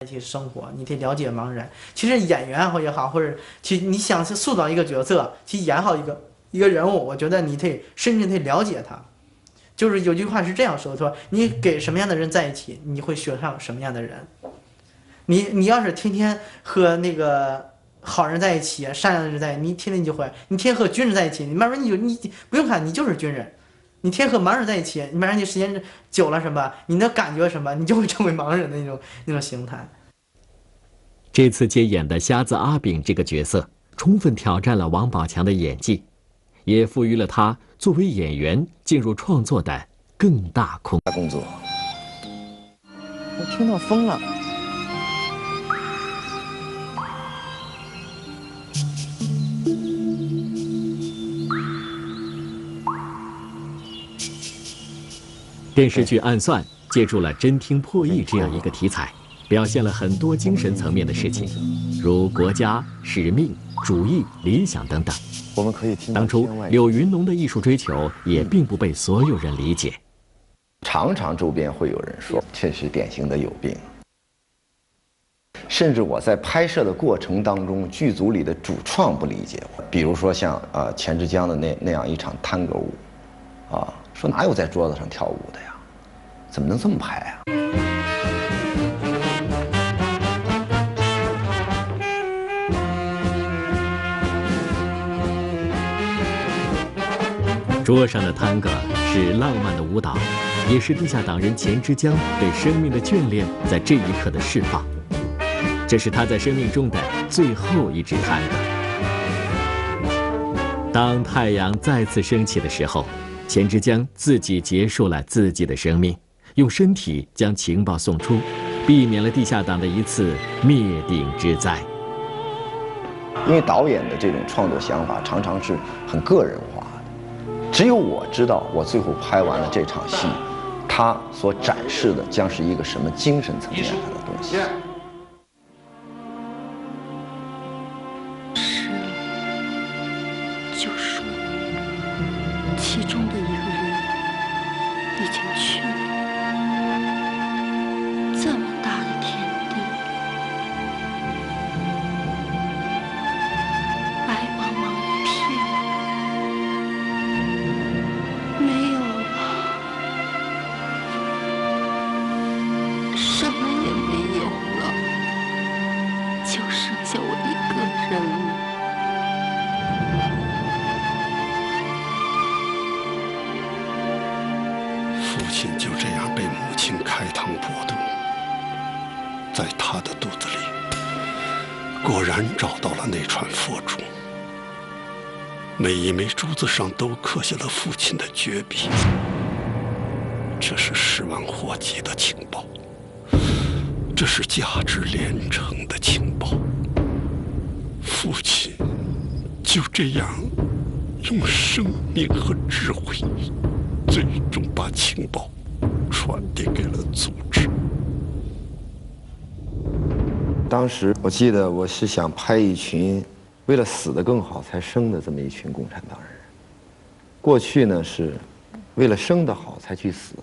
一起生活，你得了解盲人。其实演员也好，或者其实你想是塑造一个角色，去演好一个人物，我觉得你得深深得了解他。就是有句话是这样说你给什么样的人在一起，你会学上什么样的人。你要是天天和那个好人在一起，善良的人在一起，你天天就会，你天天和军人在一起，你慢慢你不用看，你就是军人。你天天和盲人在一起，你慢慢你时间久了什么，你的感觉什么，你就会成为盲人的那种形态。这次接演的瞎子阿炳这个角色，充分挑战了王宝强的演技，也赋予了他作为演员进入创作的更大空间。工作，我听到风了。电视剧《暗算》借助了侦听破译这样一个题材，表现了很多精神层面的事情，如国家、使命、主义、理想等等。我们可以听到当初柳云龙的艺术追求也并不被所有人理解。常常周边会有人说，这是典型的有病。甚至我在拍摄的过程当中，剧组里的主创不理解我。比如说像钱志江的那样一场探戈舞，说哪有在桌子上跳舞的呀？怎么能这么拍啊？桌上的探戈是浪漫的舞蹈，也是地下党人钱之江对生命的眷恋在这一刻的释放。这是他在生命中的最后一支探戈。当太阳再次升起的时候，钱之江自己结束了自己的生命，用身体将情报送出，避免了地下党的一次灭顶之灾。因为导演的这种创作想法常常是很个人化的，只有我知道我最后拍完了这场戏，他所展示的将是一个什么精神层面上的东西。是，就是其中的一个人已经去了。这么大的天地，白茫茫一片，没有了，什么也没有了，就剩下我一个人了。父亲就这样被母亲开膛破肚，在他的肚子里，果然找到了那串佛珠。每一枚珠子上都刻下了父亲的绝笔。这是10万火急的情报，这是价值连城的情报。父亲就这样用生命和智慧，最终把情报传递给了组织。当时我记得我是想拍一群为了死得更好才生的这么一群共产党人。过去呢是为了生得好才去死。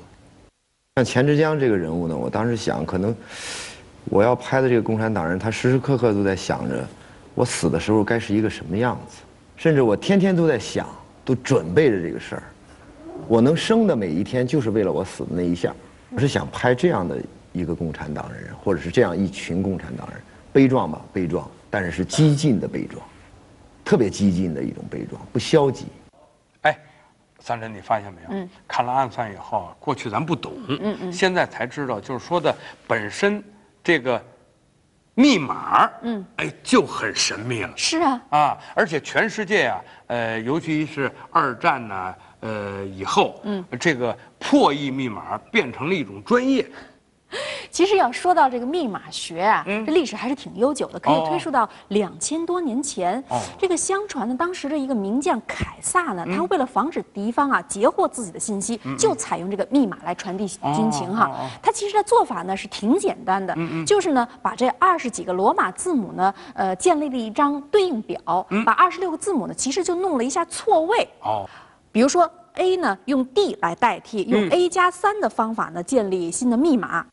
像钱之江这个人物呢，我当时想，可能我要拍的这个共产党人，他时时刻刻都在想着我死的时候该是一个什么样子，甚至我天天都在想，都准备着这个事儿。我能生的每一天，就是为了我死的那一下。我是想拍这样的一个共产党人，或者是这样一群共产党人，悲壮吧，悲壮，但是是激进的悲壮，特别激进的一种悲壮，不消极。哎，三珍，你发现没有？看了《暗算》以后，过去咱不懂，现在才知道，就是说的本身这个密码，哎，就很神秘了。是啊，而且全世界啊，尤其是2战呢，以后，这个破译密码变成了一种专业。其实要说到这个密码学啊，这历史还是挺悠久的，可以推溯到2000多年前。这个相传呢，当时的一个名将凯撒呢，他为了防止敌方啊截获自己的信息，就采用这个密码来传递军情哈。他其实的做法呢是挺简单的，就是呢把这20几个罗马字母呢，建立了一张对应表，把26个字母呢其实就弄了一下错位。比如说 A 呢用 D 来代替，用A+3的方法呢建立新的密码。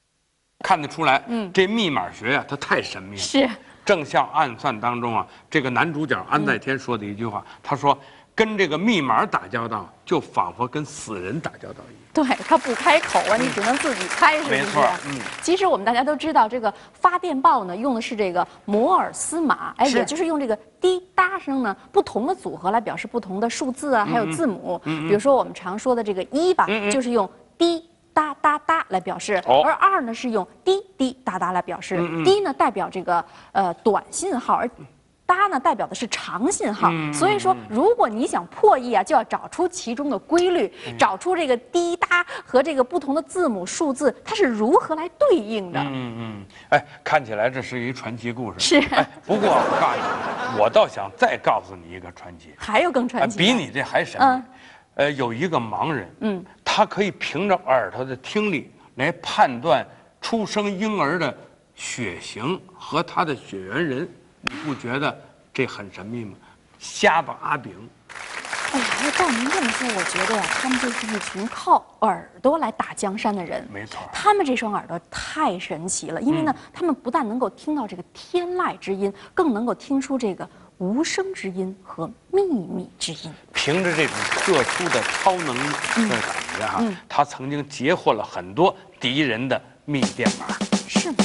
看得出来，这密码学呀，它太神秘了。是，正像暗算当中啊，这个男主角安在天说的一句话，他说。跟这个密码打交道，就仿佛跟死人打交道一样。对，他不开口啊，你只能自己开，是不是？没错。其实我们大家都知道，这个发电报呢，用的是这个摩尔斯码，哎，也就是用这个滴答声呢，不同的组合来表示不同的数字啊，还有字母。比如说我们常说的这个1吧，就是用滴答答答来表示，而2呢是用滴滴答答来表示。滴呢代表这个短信号，而答呢代表的是长信号，所以说如果你想破译啊，就要找出其中的规律，找出这个滴答和这个不同的字母数字它是如何来对应的。哎，看起来这是一传奇故事。是。哎，不过我告诉你，我倒想再告诉你一个传奇，还有更传奇，比你这还神秘。有一个盲人，他可以凭着耳朵的听力来判断出生婴儿的血型和他的血缘人。你不觉得这很神秘吗？瞎子阿炳。哎呀，要照您这么说，我觉得呀，他们就是一群靠耳朵来打江山的人。没错，他们这双耳朵太神奇了，因为呢，他们不但能够听到这个天籁之音，更能够听出这个无声之音和秘密之音。凭着这种特殊的超能的感觉啊，他曾经截获了很多敌人的密电码。是吗？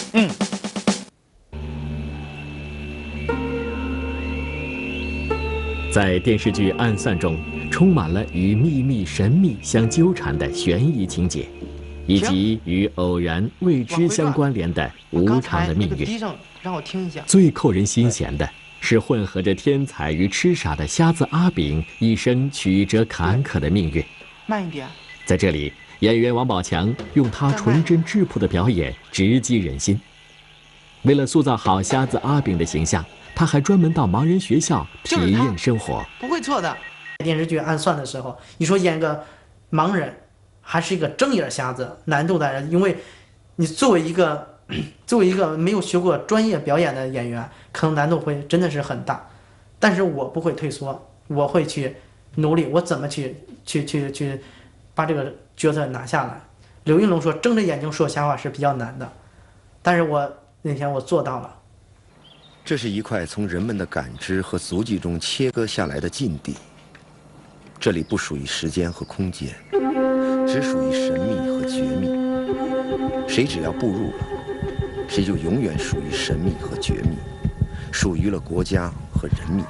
在电视剧《暗算》中，充满了与秘密、神秘相纠缠的悬疑情节，以及与偶然、未知相关联的无常的命运。让我听一下。最扣人心弦的是混合着天才与痴傻的瞎子阿炳一生曲折坎坷的命运。慢一点。在这里，演员王宝强用他纯真质朴的表演直击人心。为了塑造好瞎子阿炳的形象，他还专门到盲人学校体验生活。不会错的。电视剧《暗算》的时候，你说演个盲人，还是一个睁眼瞎子，难度在，因为你作为一个没有学过专业表演的演员，可能难度会真的是很大。但是我不会退缩，我会去努力，我怎么去把这个角色拿下来。刘云龙说，睁着眼睛说瞎话是比较难的，但是那天我做到了。这是一块从人们的感知和足迹中切割下来的禁地，这里不属于时间和空间，只属于神秘和绝密。谁只要步入了，谁就永远属于神秘和绝密，属于了国家和人民。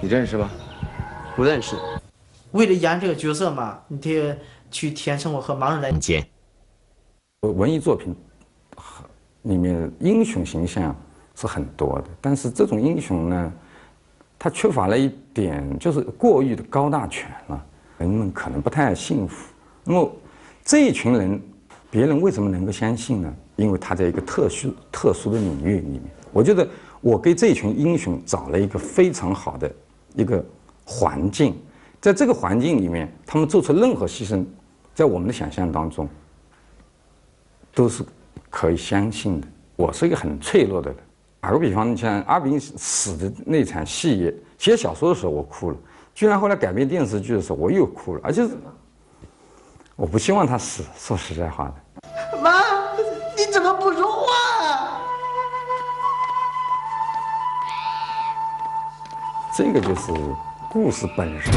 你认识吗？不认识。为了演这个角色嘛，你得去体验生活和盲人来接。文艺作品里面英雄形象是很多的，但是这种英雄呢，他缺乏了一点，就是过于的高大全了，人们可能不太信服。那么这一群人，别人为什么能够相信呢？因为他在一个特殊的领域里面。我觉得我给这群英雄找了一个非常好的一个环境，在这个环境里面，他们做出任何牺牲，在我们的想象当中都是可以相信的。我是一个很脆弱的人，打个比方，你像阿炳死的那场戏，写小说的时候我哭了，居然后来改编电视剧的时候我又哭了，而且我不希望他死，说实在话的。妈，你怎么不说话？这个就是故事本身、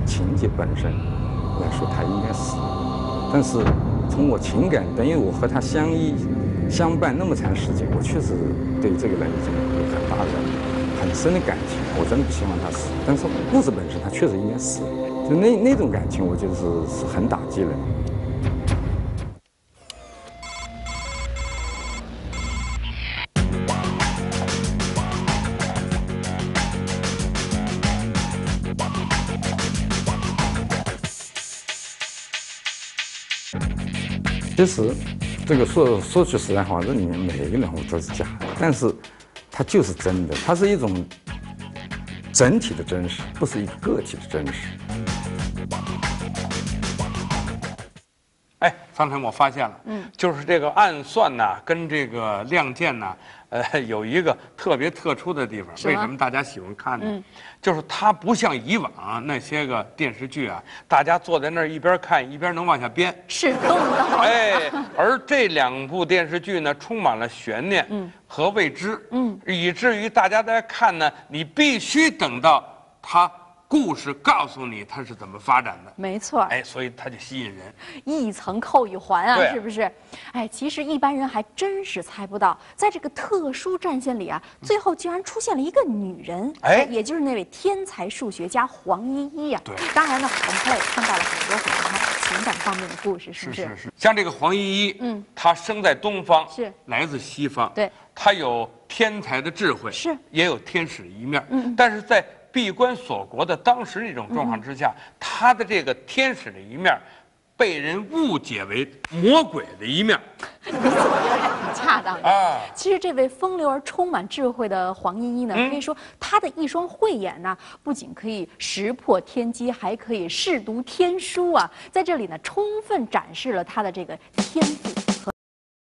情节本身来说，他应该死。但是从我情感，等于我和他相依相伴那么长时间，我确实对这个人已经有很大的、很深的感情。我真的不希望他死。但是故事本身，他确实应该死。就那种感情，我觉得是很打击人。其实，这个说句实在话，这里面每一个人物都是假的，但是它就是真的，它是一种整体的真实，不是一个个体的真实。哎，桑晨，我发现了，就是这个暗算呐，跟这个亮剑呐，有一个特别特殊的地方。为什么大家喜欢看呢？就是它不像以往那些个电视剧啊，大家坐在那儿一边看一边能往下编。是动的。哎，而这2部电视剧呢，充满了悬念和未知，以至于大家在看呢，你必须等到它。故事告诉你它是怎么发展的，没错。哎，所以它就吸引人，一层扣一环啊，是不是？哎，其实一般人还真是猜不到，在这个特殊战线里啊，最后居然出现了一个女人，哎，也就是那位天才数学家黄依依呀。对，当然呢，我们还也看到了很多她情感方面的故事，是不是？是。像这个黄依依，她生在东方，是来自西方，对，她有天才的智慧，是，也有天使的一面，但是在闭关锁国的当时这种状况之下，他的这个天使的一面，被人误解为魔鬼的一面。理解的挺恰当的啊。其实这位风流而充满智慧的黄依依呢，可以说她的一双慧眼呢，不仅可以识破天机，还可以识读天书啊。在这里呢，充分展示了她的这个天赋。